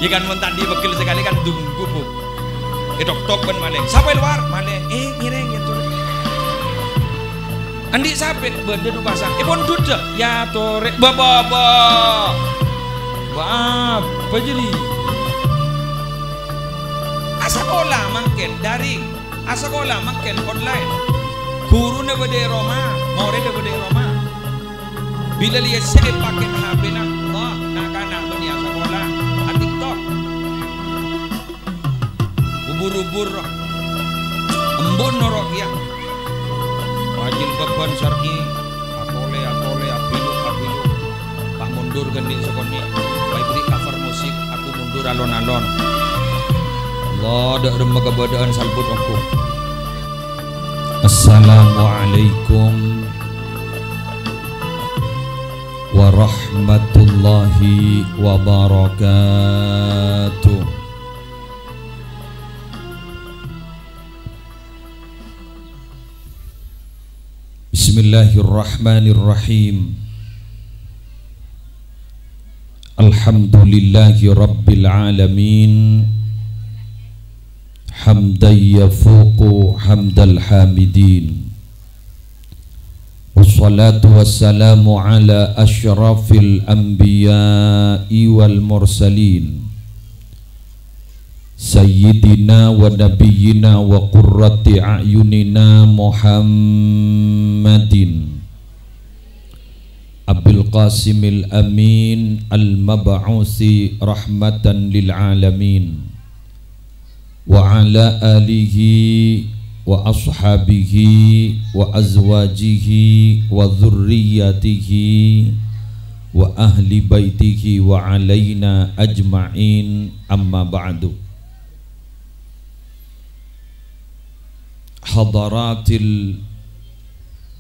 Ikan mun tadi bekil sekali kan tunggu bu. Tok ben maleh. Sampai luar maleh. Ngireng gitu. Andi sampai benda du pasang. Pon duda ya tore. Ba. Wah, apa jadi? Asakola mangken daring. Asakola mangken online. Guru ne bede Roma, more ne bede Roma. Bila lihat saya pakai HP nak, Allah nak bani asakola. TikTok. Ubur-ubur. Embun norok ya. Wajil beban sarki. Atole apilu. Pak mundur ganding sekoni. Baik beri cover musik. Aku mundur alon-alon. Allah dak remah kebadaan salput aku. Assalamualaikum warahmatullahi wabarakatuh. Bismillahirrahmanirrahim. Alhamdulillahi rabbil alamin. Hamdan yafuqu hamdal hamidin. Wassalatu wassalamu ala asyrafil anbiya'i wal mursalin Sayyidina wa nabiyyina wa qurrati a'yunina Muhammadin Abil Qasimil Amin al-mab'usi rahmatan lil alamin wa ala alihi wa ashabihi wa azwajihi wa dhurriyyatihi wa ahli baitihi wa alaina ajma'in, amma ba'du. Hadaratil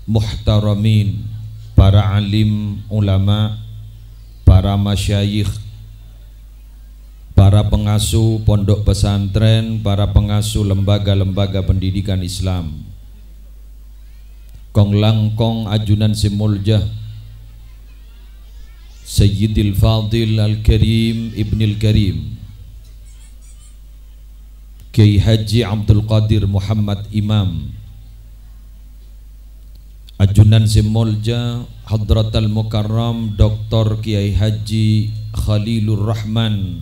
muhtaramin, para alim ulama, para masyayikh, para pengasuh pondok pesantren, para pengasuh lembaga-lembaga pendidikan Islam, kong langkong ajunan Simuljah Sayyidil Fadil Al-Karim Ibnil Karim Kiai Haji Abdul Qadir Muhammad Imam, ajunan Simuljah Hadratal Mukarram Dr. Kiai Haji Khalilur Rahman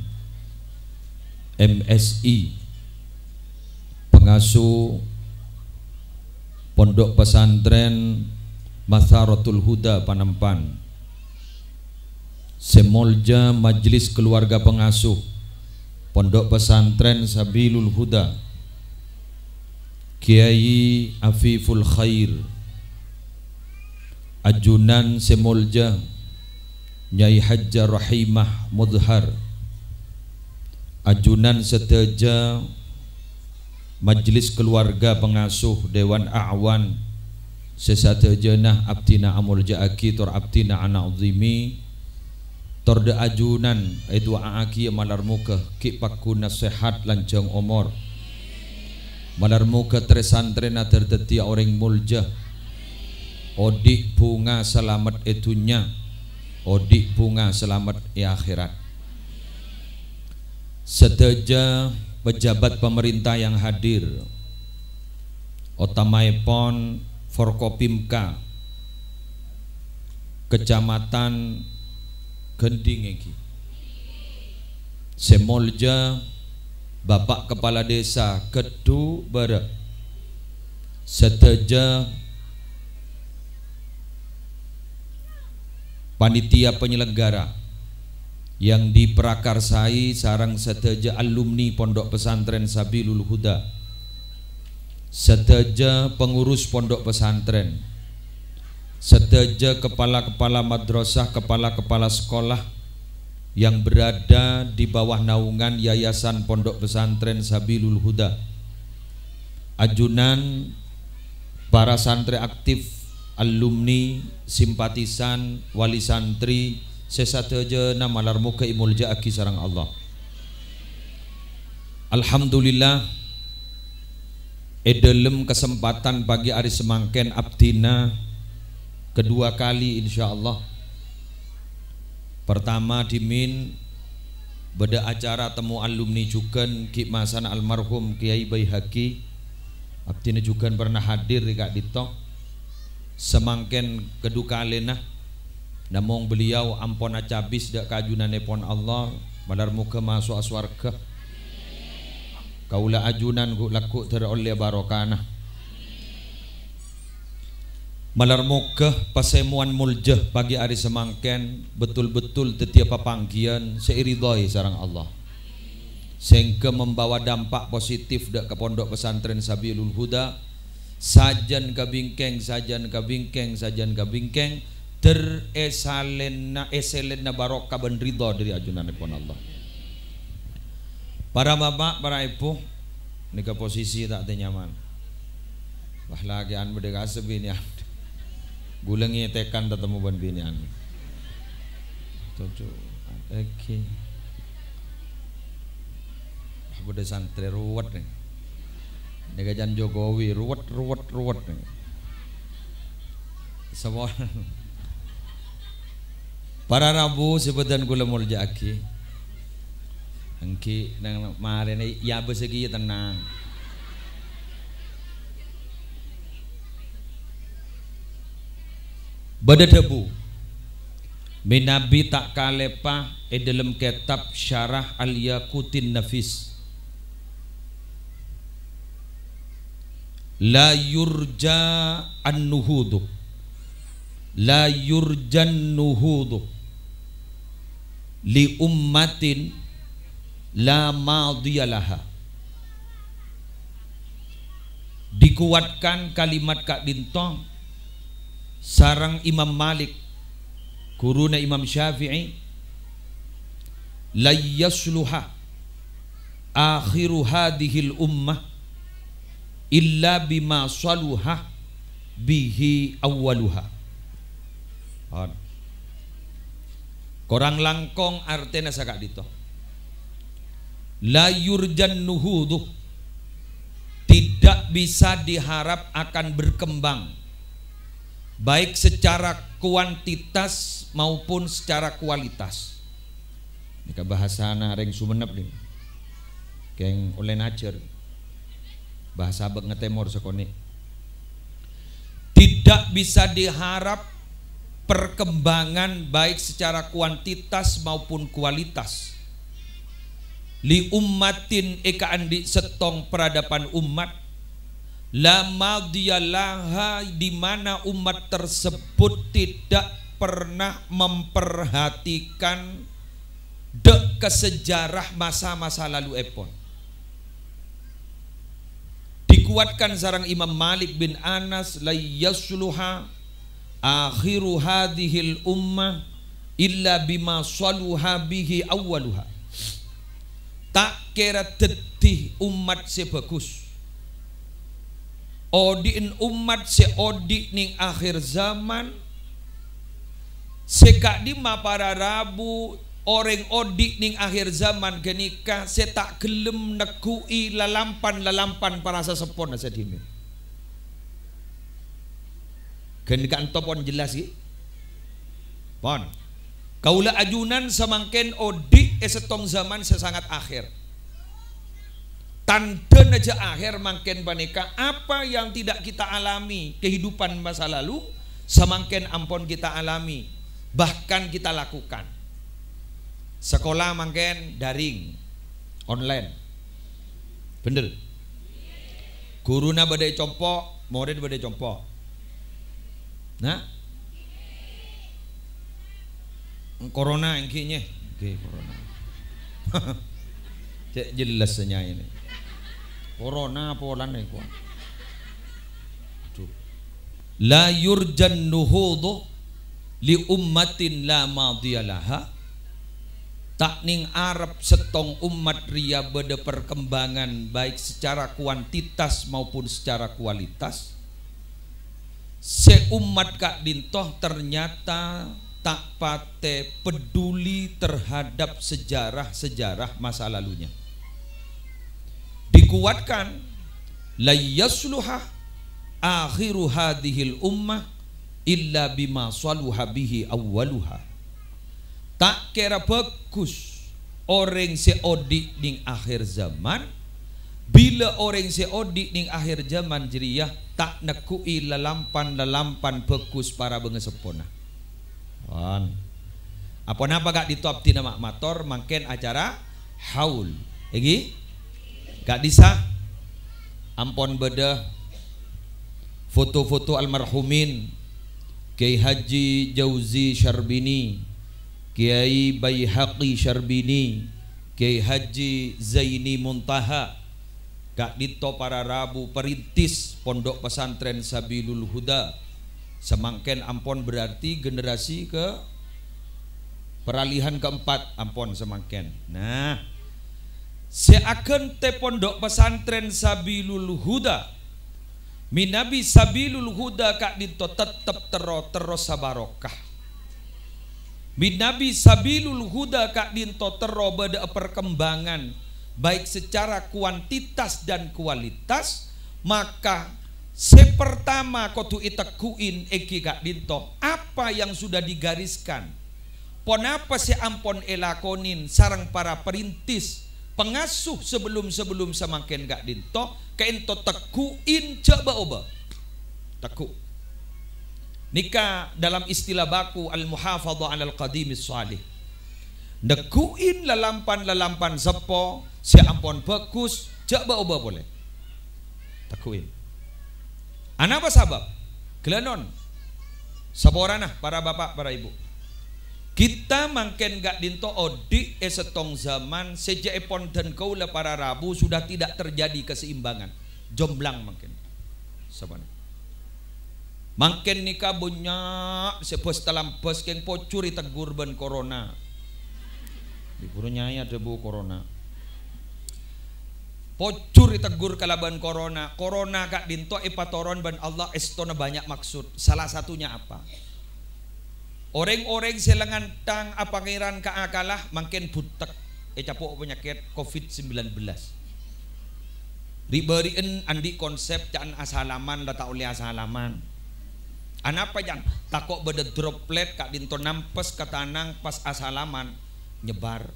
MSI, pengasuh pondok pesantren Matharatul Huda Panempan, Semolja Majelis Keluarga Pengasuh Pondok Pesantren Sabilul Huda, Kiai Afiful Khair, ajunan Semolja Nyai Hajjah Rahimah Mudhar, ajunan seteja Majelis Keluarga Pengasuh Dewan A'wan sesatejenah abtina amulja aki tor abtina ana uzimi tor de ajunan itu aaki malar muka ki pakuna sehat lancang umur malar muka tresantren tertetia orang mulja odik bunga selamat etunya, odik bunga selamat di akhirat. Seteja pejabat pemerintah yang hadir, Otamaipon Forkopimka Kecamatan Gending iki, Semolja Bapak Kepala Desa Kedu Barat, seteja panitia penyelenggara yang diprakarsai sarang seteja alumni Pondok Pesantren Sabilul Huda, seteja pengurus pondok pesantren, seteja kepala-kepala madrasah, kepala-kepala sekolah yang berada di bawah naungan Yayasan Pondok Pesantren Sabilul Huda, ajunan para santri aktif, alumni, simpatisan, wali santri sesateja nama larmuka imulja aki sarang Allah. Alhamdulillah dalam kesempatan pagi hari semangken abdina kedua kali insyaallah. Pertama dimin Beda acara temu alumni jukan Ki Masan almarhum Kiai Baihaqi abdina jukan pernah hadir di Kak Dito semangken keduka alena namung beliau ampun acabis dak kajunane pon Allah badar muka masuk aswarga kaula ajunan ku laku teroleh barokana malar muka pasemuan muljah pagi hari semangken betul-betul setiap panggian seiridhoi sarang Allah sehingga membawa dampak positif dak ke pondok pesantren Sabilul Huda sajan kabingkeng eselenna barokah ben ridho dari ajunan pun Allah. Para bapak, para ibu nika posisi tak nyaman wah lagi an berdeka sebinian gulengi tekan tetemu ban binian tujuh oke beda santri ruwet nih nika jan Jokowi ruwet nih semua para rabu sebutan gula mulja aki engki nang marene ya besegi tenang bada debu minabi tak kalepa dalam kitab syarah al-yaqutin nafis la yurja an-nuhudu la yurjan nuhudu li ummatin la madiyalaha dikuatkan kalimat Kak Dintong sarang Imam Malik guruna Imam Syafi'i la yasluha akhiru hadhil ummah illa bima saluha bihi awwaluha korang langkong artena sakak dito la yurjan nuhuduh tidak bisa diharap akan berkembang baik secara kuantitas maupun secara kualitas. Ini bahasana reng Sumenep nih, keng oleh nacer bahasa abek ngetemor sekone. Tidak bisa diharap perkembangan baik secara kuantitas maupun kualitas. Li ummatin eka andi setong peradaban umat lama dialaha di mana umat tersebut tidak pernah memperhatikan kesejarah masa-masa lalu epon. Dikuatkan sarang Imam Malik bin Anas la yasluha akhiru hadhil ummah illa bima saluha bihi awwaluha. Tak kira tetih umat sebagus odiin umat seodik ning akhir zaman sekak dima para rabu orang odik ning akhir zaman genika setak gelem nekui lalampan para sesepon sedini genika entopon jelas ki pon kaula ajunan samangken odik esetong zaman sesangat akhir tanda aja akhir mangken paneka apa yang tidak kita alami kehidupan masa lalu semangken ampun kita alami bahkan kita lakukan. Sekolah mangken daring online bener guruna badai compok murid badai compok nah corona engkinya oke corona cek jelasnya ini corona polan nih kuan. La yurjan nuhudu li ummatin la madiyalaha tak ning Arab setong umat ria beda perkembangan baik secara kuantitas maupun secara kualitas. Seumat Kak Dintoh ternyata tak pate peduli terhadap sejarah-sejarah masa lalunya. Dikuatkan la yasluha akhiru hadhil ummah illa bima saluha bihi awwaluha. Tak kira bagus orang seodi ning akhir zaman. Bila orang seodi ning akhir zaman jeriyah tak nekui lalampan bekus para bengesepona. Apa napa gak ditop tina mak mator mangken acara haul. Egi gak disah ampon beda foto-foto almarhumin Kiai Haji Jauzi Syarbini, Kiai Baihaqi Syarbini, Kiai Haji Zaini Muntaha, gak dito para rabu perintis Pondok Pesantren Sabilul Huda. Semangken ampon berarti generasi ke peralihan keempat ampon semangken. Nah, seakan te Pondok Pesantren Sabilul Huda minabi Sabilul Huda kak dito tetep terus sabarokah. Minabi Sabilul Huda kak dito beda perkembangan baik secara kuantitas dan kualitas. Maka sepertama kotu itekuin eki kak dito apa yang sudah digariskan ponapa si ampon elakonin sarang para perintis pengasuh sebelum semakin gak dinto kento tekuin coba oba teku nikah dalam istilah baku al muhafadhah alal qadimis salih nekuin lalampan sepo si ampon bagus coba oba boleh tekuin anapa sabab gelanon saborana para bapak para ibu kita mangken gak dinto odi esetong zaman sejak epon dan kaula para rabu sudah tidak terjadi keseimbangan jomblang mangken sabana mangken nikah bunyak sepos dalam bos keng pocuri tegur ben corona di burunya ya debu corona pocuri tegur kalaban corona gak dinto epatoron ben Allah estona banyak maksud salah satunya apa orang-orang selengan tang apangiran kaakalah mangken butek capuk penyakit COVID-19 ribariin andi konsep jangan asalaman lata oleh asalaman anapa jangan takok beda droplet kak dinto nampes katanang pas asalaman nyebar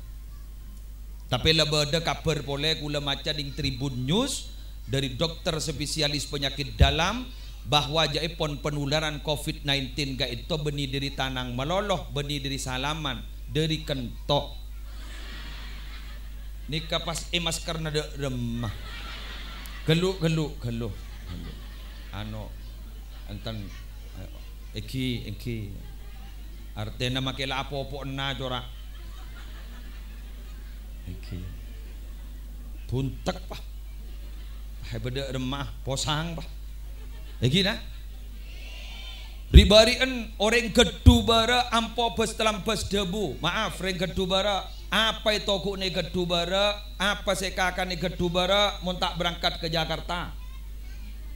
tapi lebeda kabar boleh gula maca ding Tribun News dari dokter spesialis penyakit dalam bahwa jaipon penularan COVID-19 ga itu benih dari tanang meloloh benih dari salaman dari kentok nikah pas masker nada remah geluk ano antan eki artinya makela apa-apa na jora eki buntek pak hai beda remah posang pak lagi na ribarian orang gedu bara ampo bus dalam bus debu maaf orang gedu bara apa itu aku nih gedu bara apa sekakan nih gedu bara mau tak berangkat ke Jakarta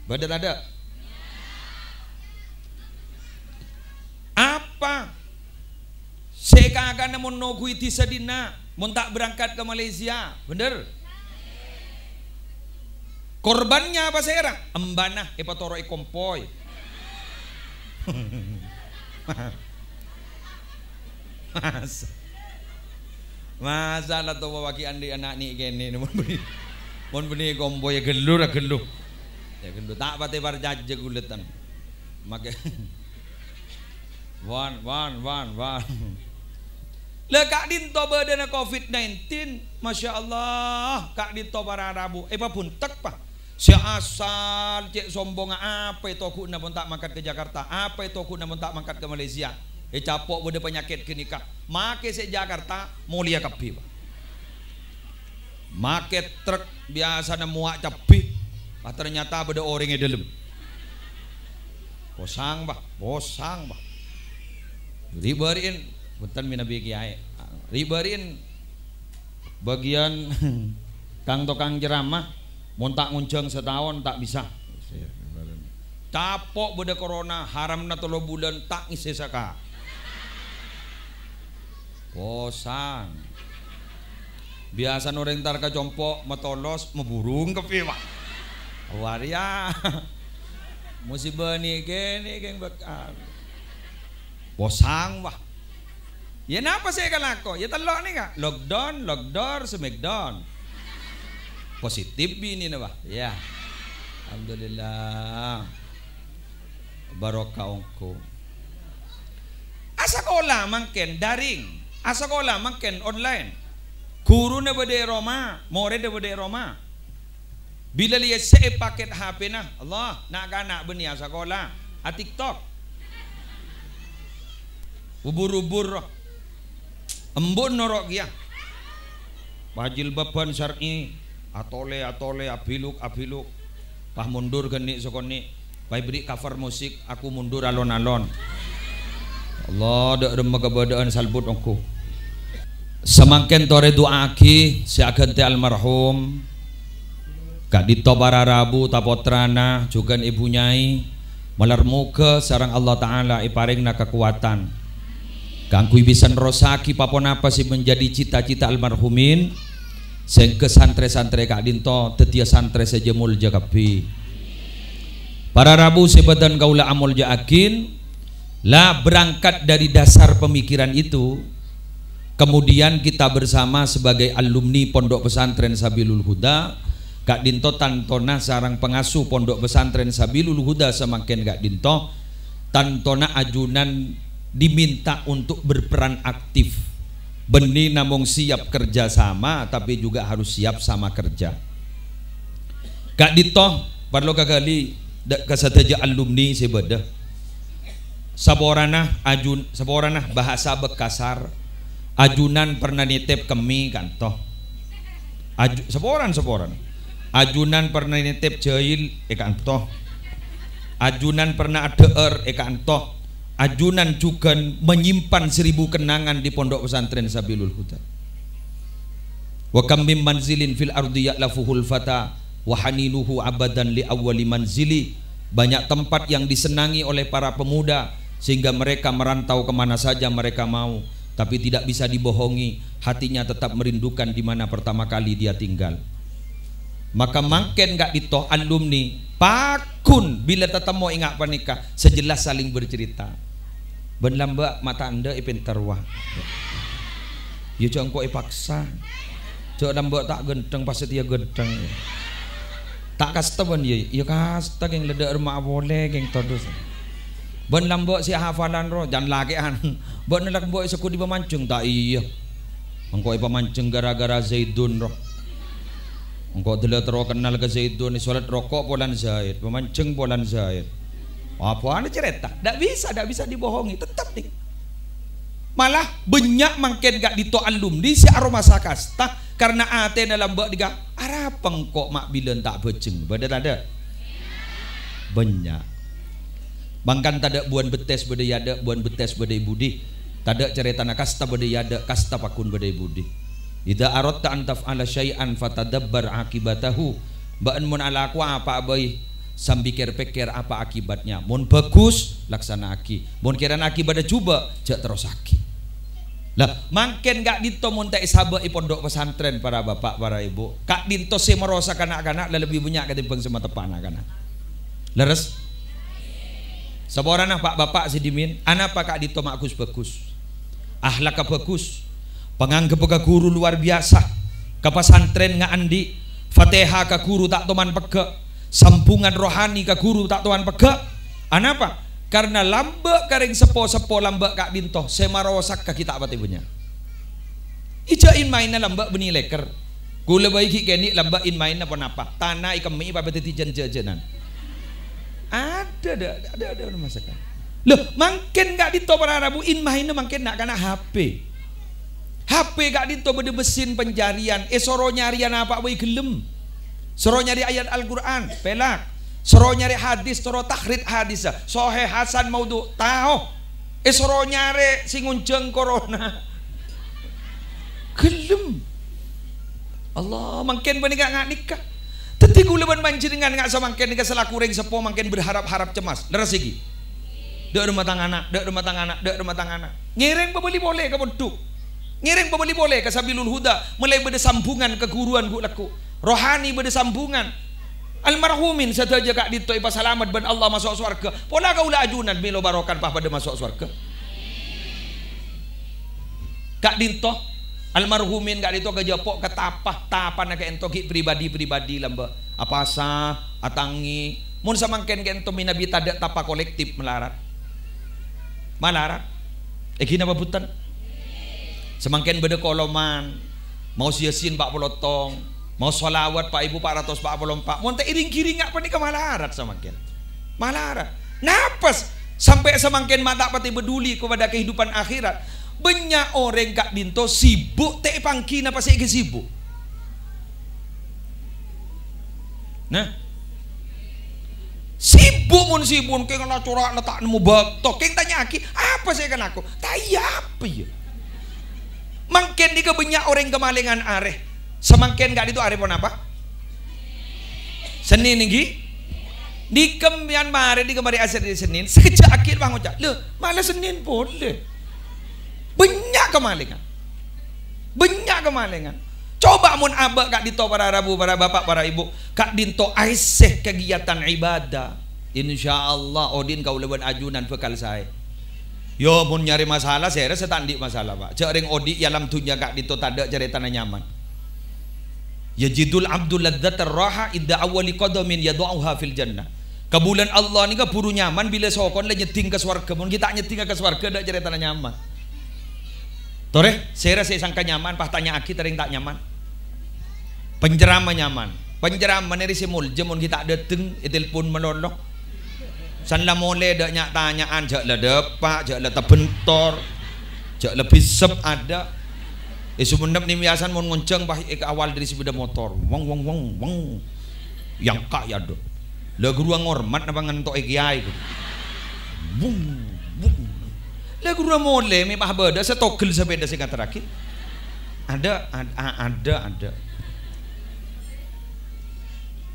badan ada apa sekakan mau nunggu itu sedina mau tak berangkat ke Malaysia bener korbannya apa serang embanah epatoro ikompoy masa lah tuh waki andi anak ni kene mon beni kompoy gelur ya gelur tak pati parjaje guletan make wan le kak dinto badana COVID-19 Masya Allah kak dinto para rabu pun tek pak si asal cek sombong apa itu aku nak tak mangkat ke Jakarta apa itu aku nak tak mangkat ke Malaysia capok beda penyakit kenikah make se Jakarta mulia kapi make truk biasa na muak capi ternyata beda orangnya dalam bosang bah ribarin bukan minabi kiai ribarin bagian kang tokang jeramah montak nguncang setahun tak bisa capok beda corona haram na 3 bulan tak ngisi saka posang biasa orang tar kacompok metolos meburung ke piwa waria musibah ni geng bekal posang wah Ya napa saya kalako? Ya telok nih kak. Lockdown, smackdown. Positif bini nih bah. Ya. Alhamdulillah. Barokah ongko. Asakola mangken daring. Asakola mangken online. Guru na bade Roma, more na bade Roma. Bila lihat saya paket HP na, Allah, nak anak beni asakola, a TikTok. Ubur-ubur. Embun norok ya. Bajil baban syar'i atole abiluk. Pah mundur geni sokoni. Pai beri cover musik aku mundur alon-alon. Allah dak remah kebadaan salbut aku. Semakin tore doa aki si agente almarhum Kak Dito Bararabu tapotrana juga ibu nyai malar muka sarang Allah Ta'ala iparingna kekuatan kangkui bisan rosaki papon apa sih menjadi cita-cita almarhumin sing ke santre-santre Kak Dinto tetia santre sejemul jakapi para rabu sebadan gaula amul jaakin lah berangkat dari dasar pemikiran itu kemudian kita bersama sebagai alumni Pondok Pesantren Sabilul Huda Kak Dinto tantona sarang pengasuh Pondok Pesantren Sabilul Huda semakin Kak Dinto tantona ajunan diminta untuk berperan aktif benih namung siap kerja sama tapi juga harus siap sama kerja Kak Dito perlu kagali kasataja alumni sebeda saborana bahasa Bekasar ajunan pernah nitip kami kantoh saboran ajunan pernah nitip jahil kantoh ajunan pernah adeer kantoh ajunan juga menyimpan 1000 kenangan di Pondok Pesantren Sabilul Huda. Wa kam mim manzilin fil ardi ya'lafuhul fata wa haninuhu abadan li awwali manzili. Banyak tempat yang disenangi oleh para pemuda sehingga mereka merantau kemana saja mereka mau, tapi tidak bisa dibohongi, hatinya tetap merindukan di mana pertama kali dia tinggal. Maka mangken gak ditoh alumni pakun bila tetemu ingat panikah sejelas saling bercerita. Ben lamba mata anda ipintarwah. Ya jangan kau ipaksa. Jangan lamba tak genteng pas dia genteng. Tak kasta ben ya kasta geng ledak rumah boleh geng todus. Ben lamba si hafalan roh jangan lagi an. Ben lamba seku di pemancung tak iya. Engkau pemancung gara-gara Zaidun roh. Engkau telah kenal ke Zaidun solat rokok polan Zaid, pemancung polan Zaid. Apa anda cerita? Tak bisa dibohongi, tetap nih. Malah banyak mangken gak dito alumni si aroma sakasta karena ate dalam bak diga arah pengkok mak bilen tak beceng. Bada ada banyak. Bangkan tada buan betes bade yada, buan betes bade budi. Tada cerita na kasta bade yada, kasta pakun bade budi. Idza aradta an taf'ala syai'an fatadabbar akibatahu. Baan mun ala aku apa abai sambikir-pikir apa akibatnya. Mun bagus laksana aki. Mun kirana akibatnya coba jak terus aki. Lah mangken gak dito mun tak sahabat pondok pesantren para bapak para ibu. Kak dito se merosak anak-anak lebih banyak ketimbang semata anak-anak. Leres? Saborana pak bapak si dimin, anak pak Kak dito makus bagus. Ahlak bagus. Penganggap ka guru luar biasa. Ka pesantren nga andi. Fatihah ka guru tak toman pega. Sambungan rohani ka guru tak tuan pega. Anapa? Karena lambak karing sepo-sepo lambak Kak Dinto semarosak ka kita apa tibunya. Ijain mainna lambak beni leker. Kula baiki keni lambak in mainna apa tanah ikemi papet tijan jajanan. Ada masakan. Loh, mangken Kak Dinto para rabu in mainna mangken nak kana HP. HP Kak Dinto bede mesin pencarian. Soro nyarian apa bayi gelem. Soro nyari ayat Al-Quran, pelak. Soro nyari hadis, soro takhrid hadis. Sohe Hasan Maudhu, tahu. Soro nyari singunjeng corona. Gelem. Allah, mangken bani gak nikah. Teti gula ban banjir dengan gak samangken nikah selaku ring sepo mangken berharap-harap cemas. Leres iki. Dek rumah tangga anak. Ngiring pembeli boleh ke bentuk. Ngiring pembeli boleh ke Sabilul Huda mulai beda sambungan keguruan laku rohani beda sambungan almarhumin saja Kak Dito ipa salamat ban Allah masuk surga pola kaula ajunan milo barokan pah pada masuk surga Kak dinto almarhumin kak dinto kejapok ketapah nak ento ki pribadi lamba apa sah atangi mun samangken ento minabi tadak tapa kolektif melarat kina babutan semangken beda koloman mau siasin pak pelotong mau solawat pak ibu 444 monte iring-kiring apa nih ke malarat semangken malarat napas sampai semangken mata pati peduli kepada kehidupan akhirat banyak orang kak dinto sibuk teh pangkina pasti sibuk nah sibuk kayak kena corak letak nemu baktok kayak tanya aki apa saya kan aku tanya apa ya mangken di banyak orang kemalingan areh semangken gak itu areh pun apa Senin nih di kembian mare di kemari asar di Senin sekejap akhir bang ucap loh malah Senin boleh banyak kemalingan coba mun abak kak dito para rabu para bapak para ibu kak dinto aiseh kegiatan ibadah insyaallah odin kau leban ajunan bekal saya yo mun nyari masalah saya rasa tandik masalah pak cering odi dalam dunia kak dito tada cerita nyaman yajidul abdul ladzatar raha idda awwali qadamin yad'uha fil jannah kebulan Allah ni buru nyaman bila sokon le nyeting ke swarga mun kita nyeting ke swarga dak cerita nyaman tore saya rasa sangka nyaman pas tanya aki tering tak nyaman penjerama nyaman penjerama neri simul jemun kita dateng telepon menolong sanla mole dak nyak tanyaan jak le depak jak le tebentor jak le bisep ada sumendap ni biasan mun ngonceng bah awal dari sepeda motor wong yang kaya do le guru ngormat napa ngentok kiai ku bung le guru mole mi bah beda setogel sepeda sing terakhir ada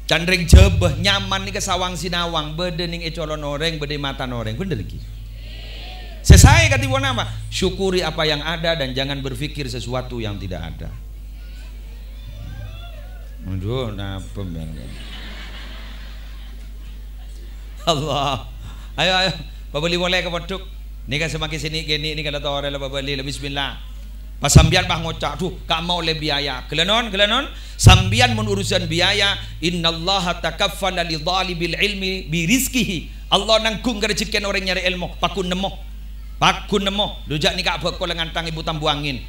candring jebeh nyaman ni ke sawang sinawang bede ning ecolon oreng bede mata oreng bener iki selesai kata ibu nama syukuri apa yang ada dan jangan berpikir sesuatu yang tidak ada aduh napa Allah ayo babali boleh ke poduk ni kan semakin sini gini ni kalau tahu orang babali bismillah pas sambian bah ngocak tuh kak mau le biaya kelenon sambian mun urusan biaya innallaha takaffala li dhalibil ilmi bi rizqihi Allah nanggung ke rezeki orang nyari ilmu pakun nemo dujak ni kak bekol dengan tang ibu tambu angin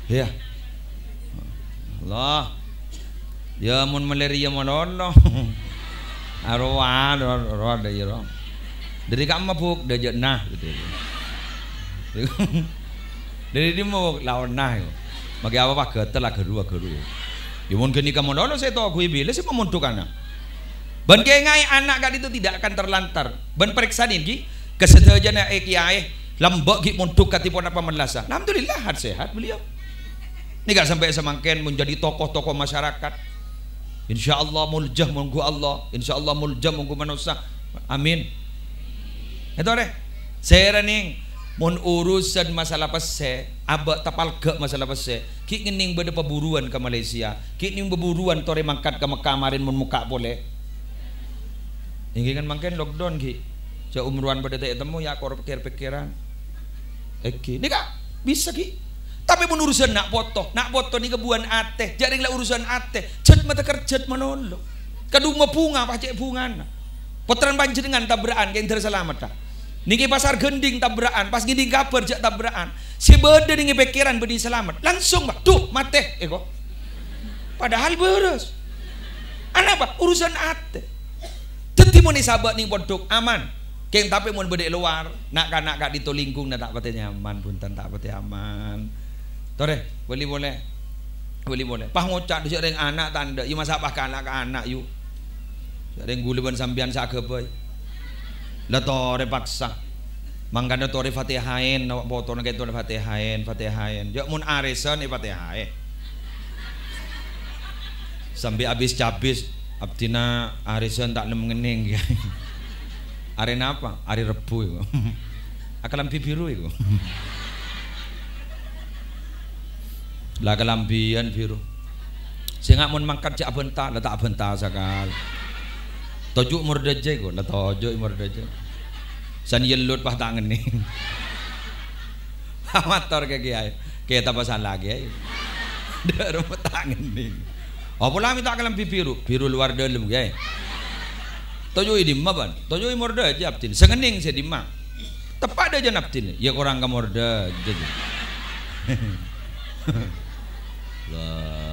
ya Allah ya mun malaria monono arwah roda ya ro dari kak mabuk dajak nah gitu dari dia mau lawan nah bagi apa pak getel lah geru ya mun geni kamu monono saya tahu aku bila saya memuntukan ban kengai anak kak itu tidak akan terlantar ban periksa ini kesederhana kiai lambak gik muntuk katipun apa melasa alhamdulillah sehat beliau ini gak sampai semangken menjadi tokoh-tokoh masyarakat insyaallah muljah monggo Allah insyaallah muljah monggo manusia amin itu deh saya ning mun urusan masalah pese abak tapal gak masalah pese ki ngening beda peburuan ke Malaysia ki ning beburuan tore mangkat ke Mekah marin mun muka boleh ini kan mangken lockdown ki jauh umruan pada tak temu ya kor pikir-pikiran ini kak bisa ki tapi pun urusan nak foto ni kebuan ateh jaring lah urusan ateh cet mata kerjat menolong kadung bunga pacek bunga potran banjir dengan tabrakan yang terselamat tak niki pasar gending tabrakan pas gini kabar jak tabrakan si beda niki pikiran bedi selamat langsung pak tuh mate kok padahal beres anak pak urusan ateh tetimoni sahabat nih podok aman keng tapi mun bedek luar nak kak ditolingkung nak tak pati nyaman punten tak pati aman tore boleh pah ngocak di sering anak tanda yu masa pah anak yu sering guleban sambian sagebe la tore paksa mangkana tore fatihain nawak foto nak itu fatihain yo mun arisan fatihain sampai habis cabis abdina arisan tak nemengening arena apa? Hari Rebu itu akalampi biru itu lah kelampian biru sehingga mun mangkat cak bentar lah tak bentar sakal tojuk murdaja itu lah tojuk murdaja san yelut pah tak ngening Amator ke kiai. Kita pasal lagi ya. Dia rumah tangan nih. Apa lah minta kalam biru luar dalam kiai. Tojoi di ban, tojoi morda aja aptin. Sengening saya di mak. Tepat aja naptin. Ya kurang ke morda jadi. Lah